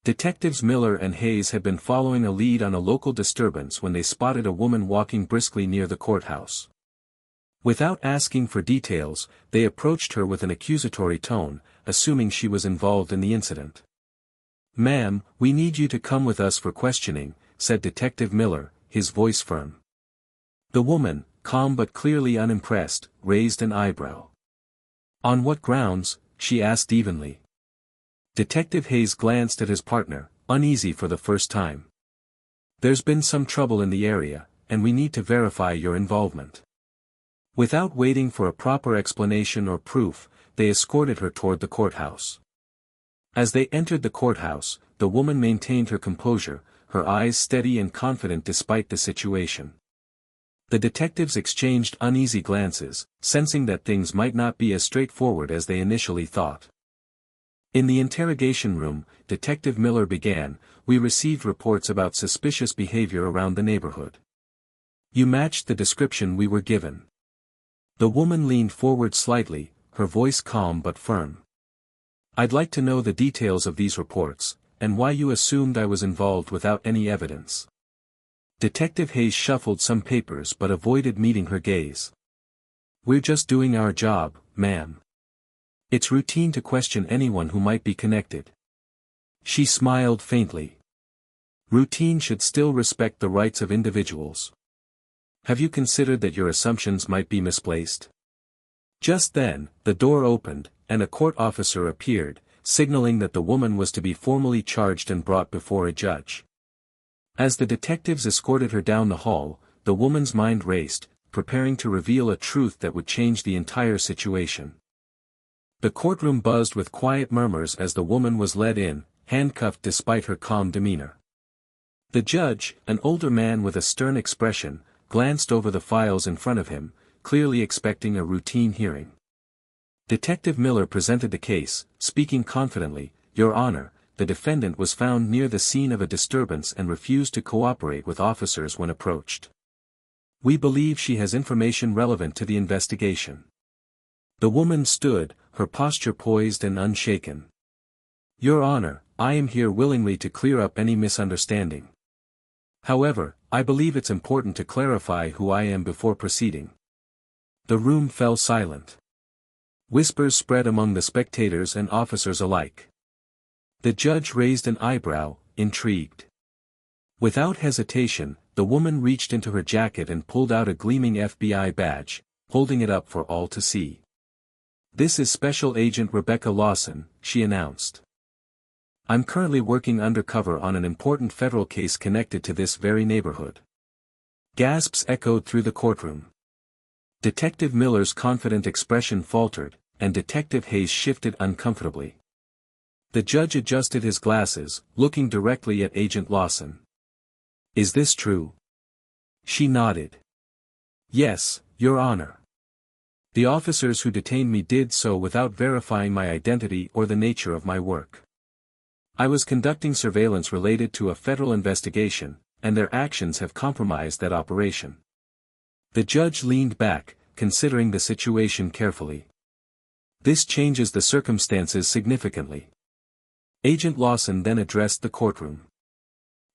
Detectives Miller and Hayes had been following a lead on a local disturbance when they spotted a woman walking briskly near the courthouse. Without asking for details, they approached her with an accusatory tone, assuming she was involved in the incident. "Ma'am, we need you to come with us for questioning," said Detective Miller, his voice firm. The woman, calm but clearly unimpressed, raised an eyebrow. "On what grounds?" she asked evenly. Detective Hayes glanced at his partner, uneasy for the first time. "There's been some trouble in the area, and we need to verify your involvement." Without waiting for a proper explanation or proof, they escorted her toward the courthouse. As they entered the courthouse, the woman maintained her composure, her eyes steady and confident despite the situation. The detectives exchanged uneasy glances, sensing that things might not be as straightforward as they initially thought. In the interrogation room, Detective Miller began, "We received reports about suspicious behavior around the neighborhood. You matched the description we were given." The woman leaned forward slightly, her voice calm but firm. "I'd like to know the details of these reports, and why you assumed I was involved without any evidence." Detective Hayes shuffled some papers but avoided meeting her gaze. "We're just doing our job, ma'am. It's routine to question anyone who might be connected." She smiled faintly. "Routine should still respect the rights of individuals. Have you considered that your assumptions might be misplaced?" Just then, the door opened, and a court officer appeared, signaling that the woman was to be formally charged and brought before a judge. As the detectives escorted her down the hall, the woman's mind raced, preparing to reveal a truth that would change the entire situation. The courtroom buzzed with quiet murmurs as the woman was led in, handcuffed despite her calm demeanor. The judge, an older man with a stern expression, glanced over the files in front of him, clearly expecting a routine hearing. Detective Miller presented the case, speaking confidently, "Your Honor, the defendant was found near the scene of a disturbance and refused to cooperate with officers when approached. We believe she has information relevant to the investigation." The woman stood, her posture poised and unshaken. "Your Honor, I am here willingly to clear up any misunderstanding. However, I believe it's important to clarify who I am before proceeding." The room fell silent. Whispers spread among the spectators and officers alike. The judge raised an eyebrow, intrigued. Without hesitation, the woman reached into her jacket and pulled out a gleaming FBI badge, holding it up for all to see. "This is Special Agent Rebecca Lawson," she announced. "I'm currently working undercover on an important federal case connected to this very neighborhood." Gasps echoed through the courtroom. Detective Miller's confident expression faltered, and Detective Hayes shifted uncomfortably. The judge adjusted his glasses, looking directly at Agent Lawson. "Is this true?" She nodded. "Yes, Your Honor. The officers who detained me did so without verifying my identity or the nature of my work. I was conducting surveillance related to a federal investigation, and their actions have compromised that operation." The judge leaned back, considering the situation carefully. "This changes the circumstances significantly." Agent Lawson then addressed the courtroom.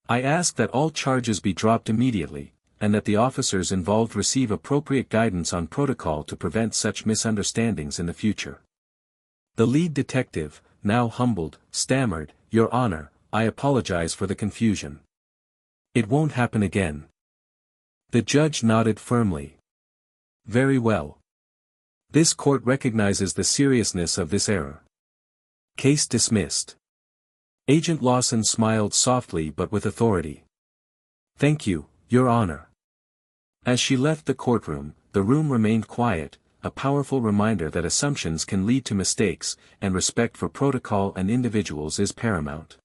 "I ask that all charges be dropped immediately, and that the officers involved receive appropriate guidance on protocol to prevent such misunderstandings in the future." The lead detective, now humbled, stammered, "Your Honor, I apologize for the confusion. It won't happen again." The judge nodded firmly. "Very well. This court recognizes the seriousness of this error. Case dismissed." Agent Lawson smiled softly but with authority. "Thank you, Your Honor." As she left the courtroom, the room remained quiet, a powerful reminder that assumptions can lead to mistakes, and respect for protocol and individuals is paramount.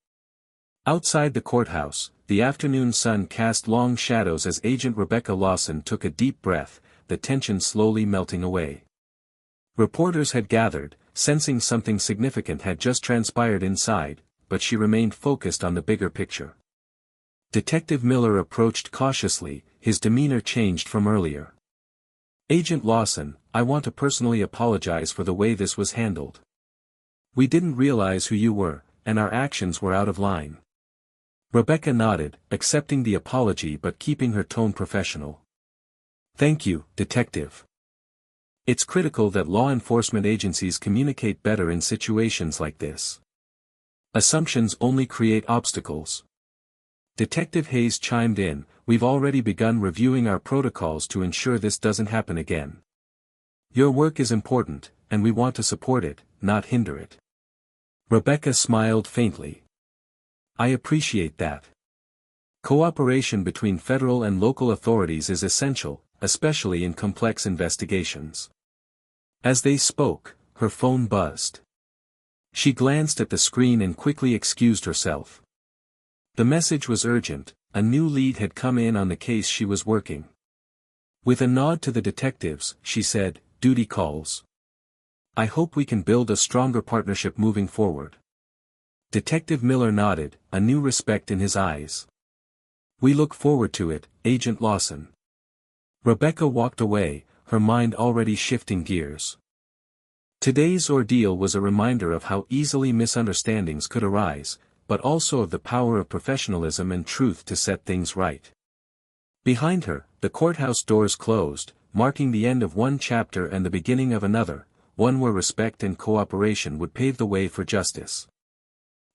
Outside the courthouse, the afternoon sun cast long shadows as Agent Rebecca Lawson took a deep breath, the tension slowly melting away. Reporters had gathered, sensing something significant had just transpired inside, but she remained focused on the bigger picture. Detective Miller approached cautiously, his demeanor changed from earlier. "Agent Lawson, I want to personally apologize for the way this was handled. We didn't realize who you were, and our actions were out of line. Rebecca nodded, accepting the apology but keeping her tone professional. Thank you, Detective. It's critical that law enforcement agencies communicate better in situations like this. Assumptions only create obstacles. Detective Hayes chimed in, we've already begun reviewing our protocols to ensure this doesn't happen again. Your work is important, and we want to support it, not hinder it. Rebecca smiled faintly. I appreciate that. Cooperation between federal and local authorities is essential, especially in complex investigations. As they spoke, her phone buzzed. She glanced at the screen and quickly excused herself. The message was urgent, a new lead had come in on the case she was working. With a nod to the detectives, she said, duty calls. I hope we can build a stronger partnership moving forward. Detective Miller nodded, a new respect in his eyes. We look forward to it, Agent Lawson. Rebecca walked away, her mind already shifting gears. Today's ordeal was a reminder of how easily misunderstandings could arise, but also of the power of professionalism and truth to set things right. Behind her, the courthouse doors closed, marking the end of one chapter and the beginning of another, one where respect and cooperation would pave the way for justice.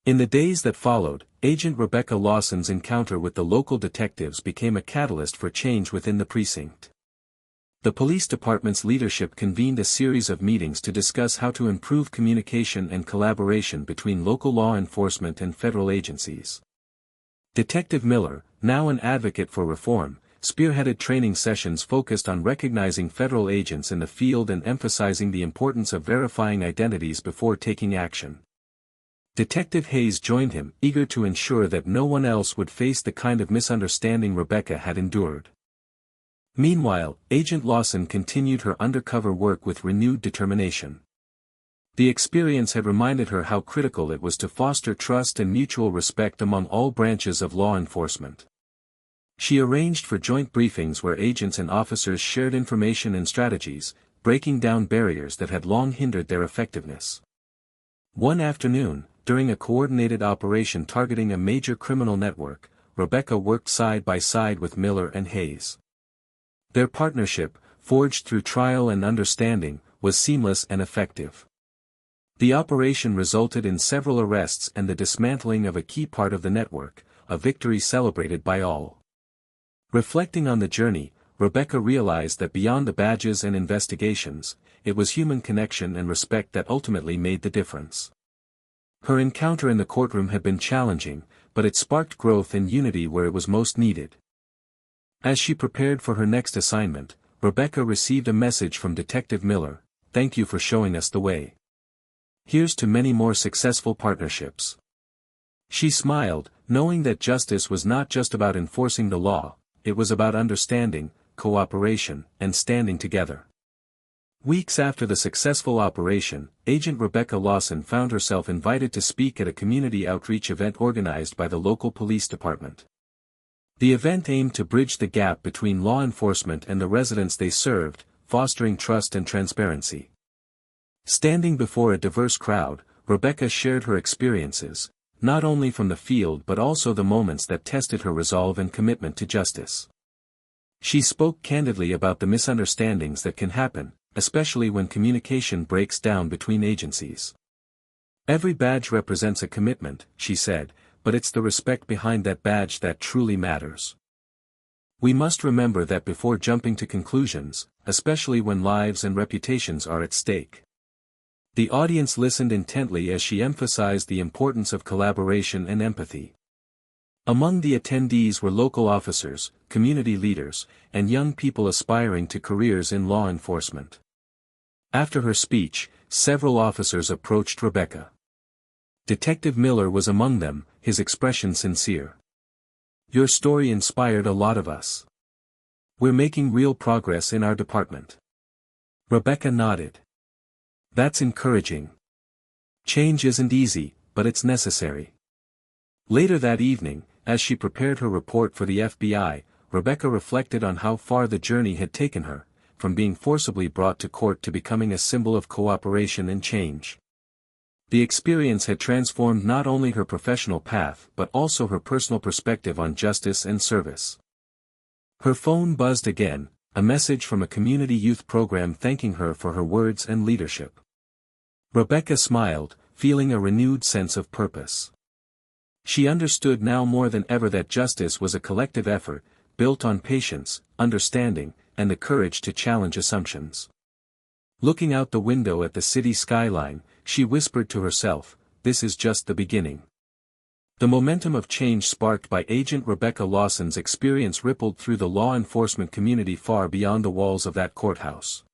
In the days that followed, Agent Rebecca Lawson's encounter with the local detectives became a catalyst for change within the precinct. The police department's leadership convened a series of meetings to discuss how to improve communication and collaboration between local law enforcement and federal agencies. Detective Miller, now an advocate for reform, spearheaded training sessions focused on recognizing federal agents in the field and emphasizing the importance of verifying identities before taking action. Detective Hayes joined him, eager to ensure that no one else would face the kind of misunderstanding Rebecca had endured. Meanwhile, Agent Lawson continued her undercover work with renewed determination. The experience had reminded her how critical it was to foster trust and mutual respect among all branches of law enforcement. She arranged for joint briefings where agents and officers shared information and strategies, breaking down barriers that had long hindered their effectiveness. One afternoon, during a coordinated operation targeting a major criminal network, Rebecca worked side by side with Miller and Hayes. Their partnership, forged through trial and understanding, was seamless and effective. The operation resulted in several arrests and the dismantling of a key part of the network, a victory celebrated by all. Reflecting on the journey, Rebecca realized that beyond the badges and investigations, it was human connection and respect that ultimately made the difference. Her encounter in the courtroom had been challenging, but it sparked growth and unity where it was most needed. As she prepared for her next assignment, Rebecca received a message from Detective Miller, "Thank you for showing us the way. Here's to many more successful partnerships." She smiled, knowing that justice was not just about enforcing the law, it was about understanding, cooperation, and standing together. Weeks after the successful operation, Agent Rebecca Lawson found herself invited to speak at a community outreach event organized by the local police department. The event aimed to bridge the gap between law enforcement and the residents they served, fostering trust and transparency. Standing before a diverse crowd, Rebecca shared her experiences, not only from the field but also the moments that tested her resolve and commitment to justice. She spoke candidly about the misunderstandings that can happen, especially when communication breaks down between agencies. Every badge represents a commitment, she said, but it's the respect behind that badge that truly matters. We must remember that before jumping to conclusions, especially when lives and reputations are at stake. The audience listened intently as she emphasized the importance of collaboration and empathy. Among the attendees were local officers, community leaders, and young people aspiring to careers in law enforcement. After her speech, several officers approached Rebecca. Detective Miller was among them, his expression sincere. "Your story inspired a lot of us. We're making real progress in our department." Rebecca nodded. "That's encouraging. Change isn't easy, but it's necessary." Later that evening, as she prepared her report for the FBI, Rebecca reflected on how far the journey had taken her, from being forcibly brought to court to becoming a symbol of cooperation and change. The experience had transformed not only her professional path but also her personal perspective on justice and service. Her phone buzzed again, a message from a community youth program thanking her for her words and leadership. Rebecca smiled, feeling a renewed sense of purpose. She understood now more than ever that justice was a collective effort, built on patience, understanding, and the courage to challenge assumptions. Looking out the window at the city skyline, she whispered to herself, "This is just the beginning." The momentum of change sparked by Agent Rebecca Lawson's experience rippled through the law enforcement community far beyond the walls of that courthouse.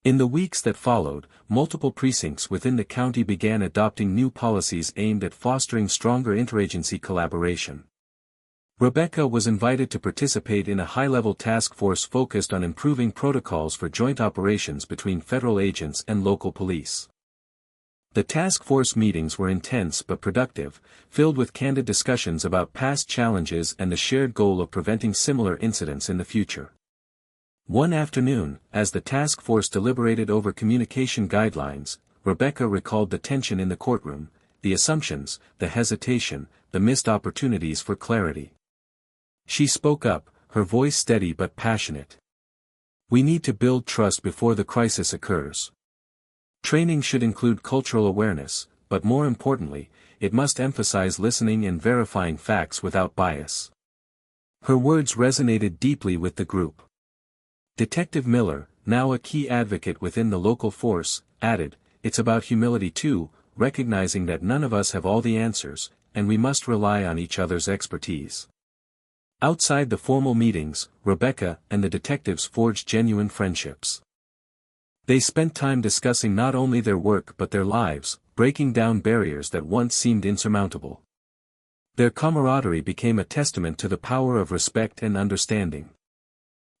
In the weeks that followed, multiple precincts within the county began adopting new policies aimed at fostering stronger interagency collaboration. Rebecca was invited to participate in a high-level task force focused on improving protocols for joint operations between federal agents and local police. The task force meetings were intense but productive, filled with candid discussions about past challenges and the shared goal of preventing similar incidents in the future. One afternoon, as the task force deliberated over communication guidelines, Rebecca recalled the tension in the courtroom, the assumptions, the hesitation, the missed opportunities for clarity. She spoke up, her voice steady but passionate. "We need to build trust before the crisis occurs. Training should include cultural awareness, but more importantly, it must emphasize listening and verifying facts without bias." Her words resonated deeply with the group. Detective Miller, now a key advocate within the local force, added, "It's about humility too, recognizing that none of us have all the answers, and we must rely on each other's expertise." Outside the formal meetings, Rebecca and the detectives forged genuine friendships. They spent time discussing not only their work but their lives, breaking down barriers that once seemed insurmountable. Their camaraderie became a testament to the power of respect and understanding.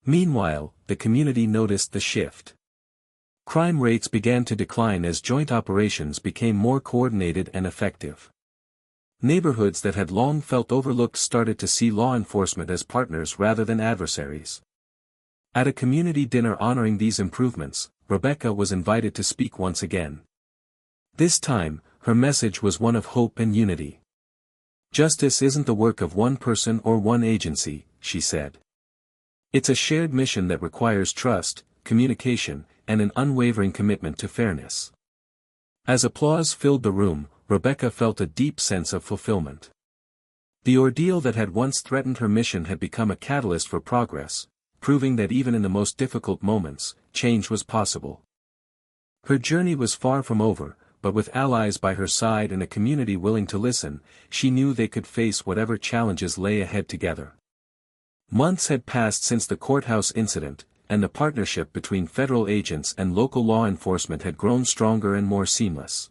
Meanwhile, the community noticed the shift. Crime rates began to decline as joint operations became more coordinated and effective. Neighborhoods that had long felt overlooked started to see law enforcement as partners rather than adversaries. At a community dinner honoring these improvements, Rebecca was invited to speak once again. This time, her message was one of hope and unity. "Justice isn't the work of one person or one agency," she said. "It's a shared mission that requires trust, communication, and an unwavering commitment to fairness." As applause filled the room, Rebecca felt a deep sense of fulfillment. The ordeal that had once threatened her mission had become a catalyst for progress, proving that even in the most difficult moments, change was possible. Her journey was far from over, but with allies by her side and a community willing to listen, she knew they could face whatever challenges lay ahead together. Months had passed since the courthouse incident, and the partnership between federal agents and local law enforcement had grown stronger and more seamless.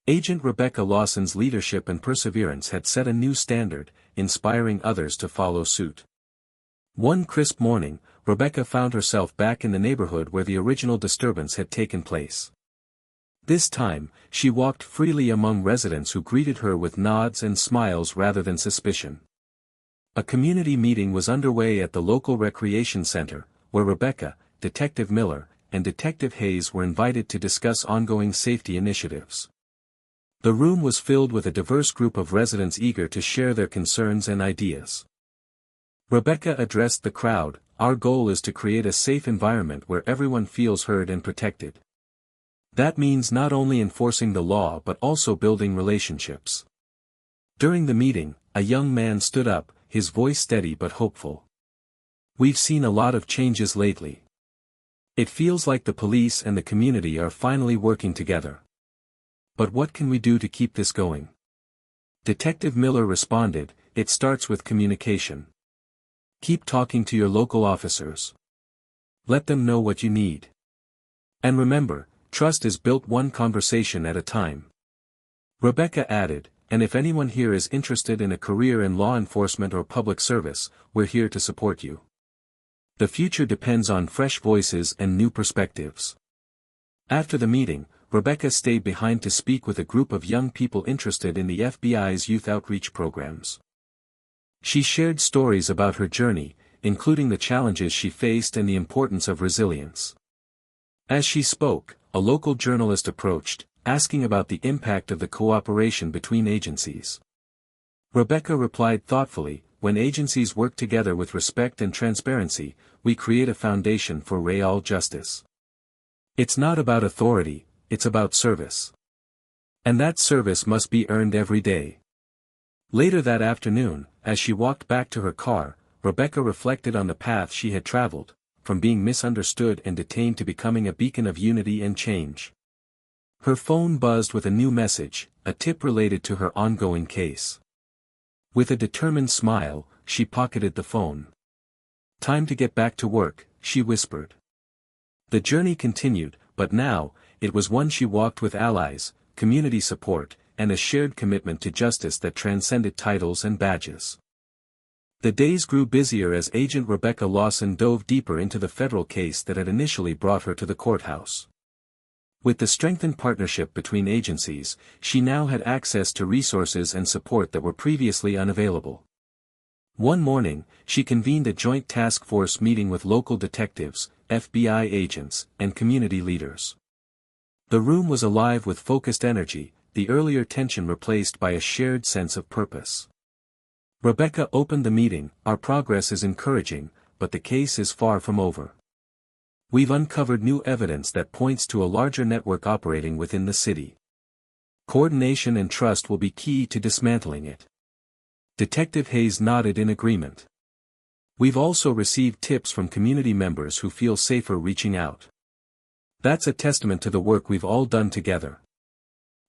Agent Rebecca Lawson's leadership and perseverance had set a new standard, inspiring others to follow suit. One crisp morning, Rebecca found herself back in the neighborhood where the original disturbance had taken place. This time, she walked freely among residents who greeted her with nods and smiles rather than suspicion. A community meeting was underway at the local recreation center, where Rebecca, Detective Miller, and Detective Hayes were invited to discuss ongoing safety initiatives. The room was filled with a diverse group of residents eager to share their concerns and ideas. Rebecca addressed the crowd, "Our goal is to create a safe environment where everyone feels heard and protected. That means not only enforcing the law but also building relationships." During the meeting, a young man stood up, his voice steady but hopeful. "We've seen a lot of changes lately. It feels like the police and the community are finally working together. But what can we do to keep this going?" Detective Miller responded, "It starts with communication. Keep talking to your local officers. Let them know what you need. And remember, trust is built one conversation at a time." Rebecca added, "And if anyone here is interested in a career in law enforcement or public service, we're here to support you. The future depends on fresh voices and new perspectives." After the meeting, Rebecca stayed behind to speak with a group of young people interested in the FBI's youth outreach programs. She shared stories about her journey, including the challenges she faced and the importance of resilience. As she spoke, a local journalist approached, asking about the impact of the cooperation between agencies. Rebecca replied thoughtfully, "When agencies work together with respect and transparency, we create a foundation for real justice. It's not about authority, it's about service. And that service must be earned every day." Later that afternoon, as she walked back to her car, Rebecca reflected on the path she had traveled, from being misunderstood and detained to becoming a beacon of unity and change. Her phone buzzed with a new message, a tip related to her ongoing case. With a determined smile, she pocketed the phone. "Time to get back to work," she whispered. The journey continued, but now, it was one she walked with allies, community support, and a shared commitment to justice that transcended titles and badges. The days grew busier as Agent Rebecca Lawson dove deeper into the federal case that had initially brought her to the courthouse. With the strengthened partnership between agencies, she now had access to resources and support that were previously unavailable. One morning, she convened a joint task force meeting with local detectives, FBI agents, and community leaders. The room was alive with focused energy, the earlier tension replaced by a shared sense of purpose. Rebecca opened the meeting. "Our progress is encouraging, but the case is far from over. We've uncovered new evidence that points to a larger network operating within the city. Coordination and trust will be key to dismantling it." Detective Hayes nodded in agreement. "We've also received tips from community members who feel safer reaching out. That's a testament to the work we've all done together."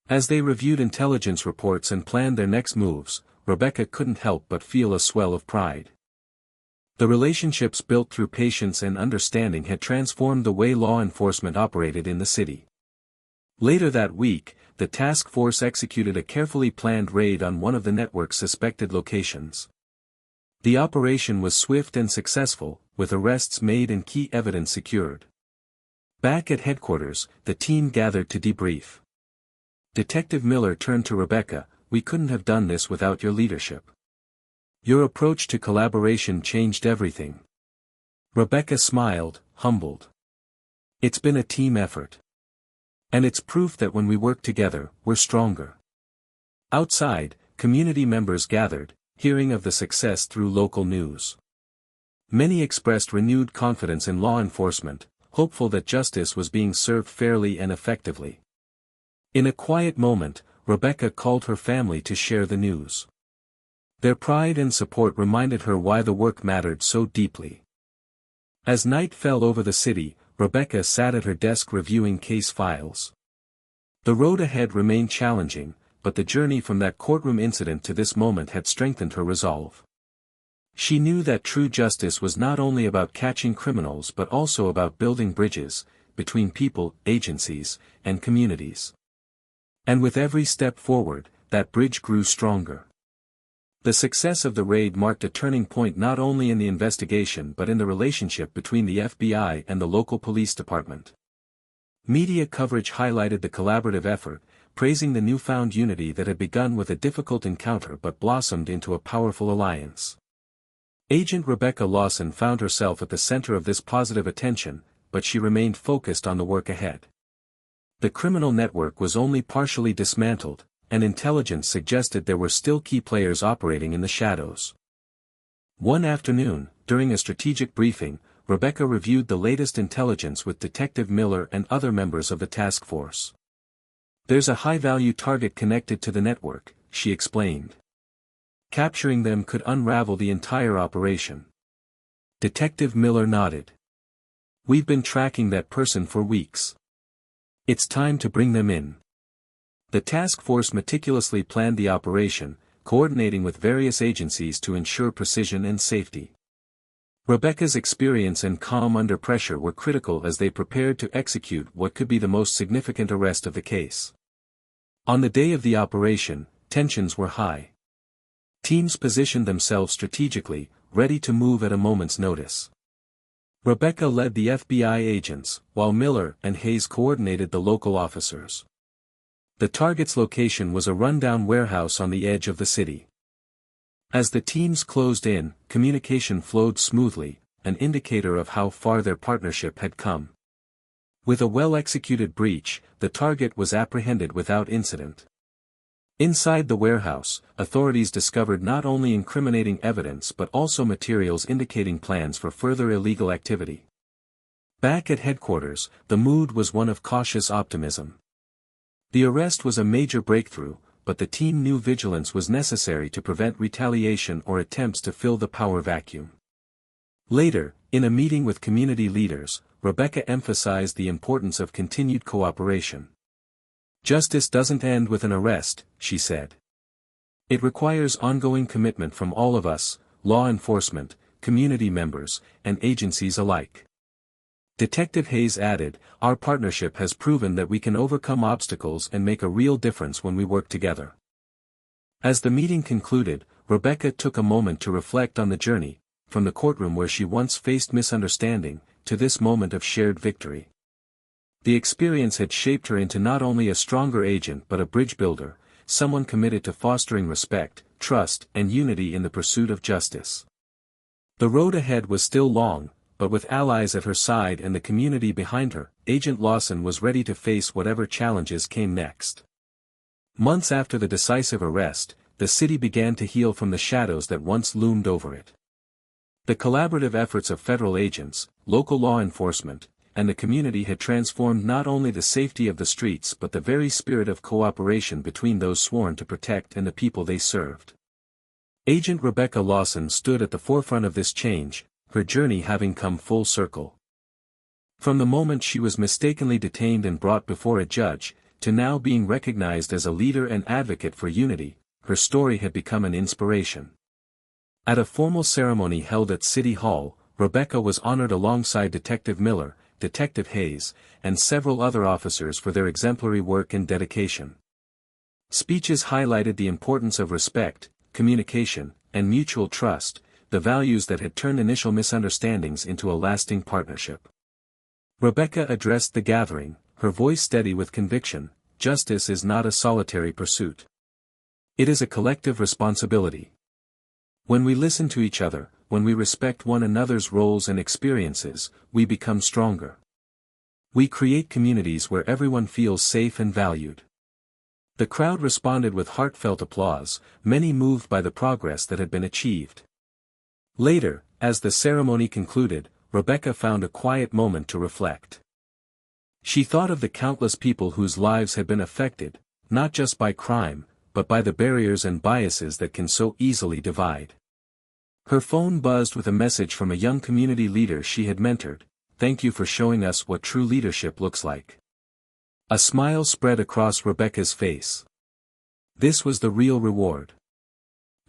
As they reviewed intelligence reports and planned their next moves, Rebecca couldn't help but feel a swell of pride. The relationships built through patience and understanding had transformed the way law enforcement operated in the city. Later that week, the task force executed a carefully planned raid on one of the network's suspected locations. The operation was swift and successful, with arrests made and key evidence secured. Back at headquarters, the team gathered to debrief. Detective Miller turned to Rebecca, "We couldn't have done this without your leadership. Your approach to collaboration changed everything." Rebecca smiled, humbled. "It's been a team effort. And it's proof that when we work together, we're stronger." Outside, community members gathered, hearing of the success through local news. Many expressed renewed confidence in law enforcement, hopeful that justice was being served fairly and effectively. In a quiet moment, Rebecca called her family to share the news. Their pride and support reminded her why the work mattered so deeply. As night fell over the city, Rebecca sat at her desk reviewing case files. The road ahead remained challenging, but the journey from that courtroom incident to this moment had strengthened her resolve. She knew that true justice was not only about catching criminals but also about building bridges, between people, agencies, and communities. And with every step forward, that bridge grew stronger. The success of the raid marked a turning point not only in the investigation but in the relationship between the FBI and the local police department. Media coverage highlighted the collaborative effort, praising the newfound unity that had begun with a difficult encounter but blossomed into a powerful alliance. Agent Rebecca Lawson found herself at the center of this positive attention, but she remained focused on the work ahead. The criminal network was only partially dismantled, and intelligence suggested there were still key players operating in the shadows. One afternoon, during a strategic briefing, Rebecca reviewed the latest intelligence with Detective Miller and other members of the task force. "There's a high-value target connected to the network," she explained. "Capturing them could unravel the entire operation." Detective Miller nodded. "We've been tracking that person for weeks. It's time to bring them in." The task force meticulously planned the operation, coordinating with various agencies to ensure precision and safety. Rebecca's experience and calm under pressure were critical as they prepared to execute what could be the most significant arrest of the case. On the day of the operation, tensions were high. Teams positioned themselves strategically, ready to move at a moment's notice. Rebecca led the FBI agents, while Miller and Hayes coordinated the local officers. The target's location was a rundown warehouse on the edge of the city. As the teams closed in, communication flowed smoothly, an indicator of how far their partnership had come. With a well-executed breach, the target was apprehended without incident. Inside the warehouse, authorities discovered not only incriminating evidence but also materials indicating plans for further illegal activity. Back at headquarters, the mood was one of cautious optimism. The arrest was a major breakthrough, but the team knew vigilance was necessary to prevent retaliation or attempts to fill the power vacuum. Later, in a meeting with community leaders, Rebecca emphasized the importance of continued cooperation. "Justice doesn't end with an arrest," she said. "It requires ongoing commitment from all of us, law enforcement, community members, and agencies alike." Detective Hayes added, "Our partnership has proven that we can overcome obstacles and make a real difference when we work together." As the meeting concluded, Rebecca took a moment to reflect on the journey, from the courtroom where she once faced misunderstanding, to this moment of shared victory. The experience had shaped her into not only a stronger agent but a bridge builder, someone committed to fostering respect, trust, and unity in the pursuit of justice. The road ahead was still long, but with allies at her side and the community behind her, Agent Lawson was ready to face whatever challenges came next. Months after the decisive arrest, the city began to heal from the shadows that once loomed over it. The collaborative efforts of federal agents, local law enforcement, and the community had transformed not only the safety of the streets but the very spirit of cooperation between those sworn to protect and the people they served. Agent Rebecca Lawson stood at the forefront of this change, her journey having come full circle. From the moment she was mistakenly detained and brought before a judge, to now being recognized as a leader and advocate for unity, her story had become an inspiration. At a formal ceremony held at City Hall, Rebecca was honored alongside Detective Miller, Detective Hayes, and several other officers for their exemplary work and dedication. Speeches highlighted the importance of respect, communication, and mutual trust, the values that had turned initial misunderstandings into a lasting partnership. Rebecca addressed the gathering, her voice steady with conviction. "Justice is not a solitary pursuit. It is a collective responsibility. When we listen to each other, when we respect one another's roles and experiences, we become stronger. We create communities where everyone feels safe and valued." The crowd responded with heartfelt applause, many moved by the progress that had been achieved. Later, as the ceremony concluded, Rebecca found a quiet moment to reflect. She thought of the countless people whose lives had been affected, not just by crime, but by the barriers and biases that can so easily divide. Her phone buzzed with a message from a young community leader she had mentored. "Thank you for showing us what true leadership looks like." A smile spread across Rebecca's face. This was the real reward.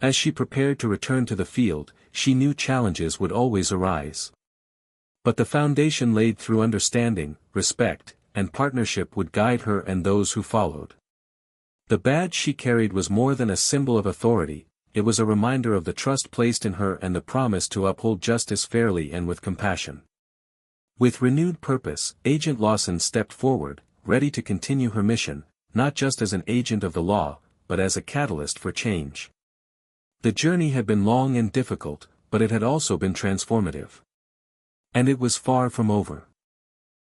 As she prepared to return to the field, she knew challenges would always arise. But the foundation laid through understanding, respect, and partnership would guide her and those who followed. The badge she carried was more than a symbol of authority, it was a reminder of the trust placed in her and the promise to uphold justice fairly and with compassion. With renewed purpose, Agent Lawson stepped forward, ready to continue her mission, not just as an agent of the law, but as a catalyst for change. The journey had been long and difficult, but it had also been transformative. And it was far from over.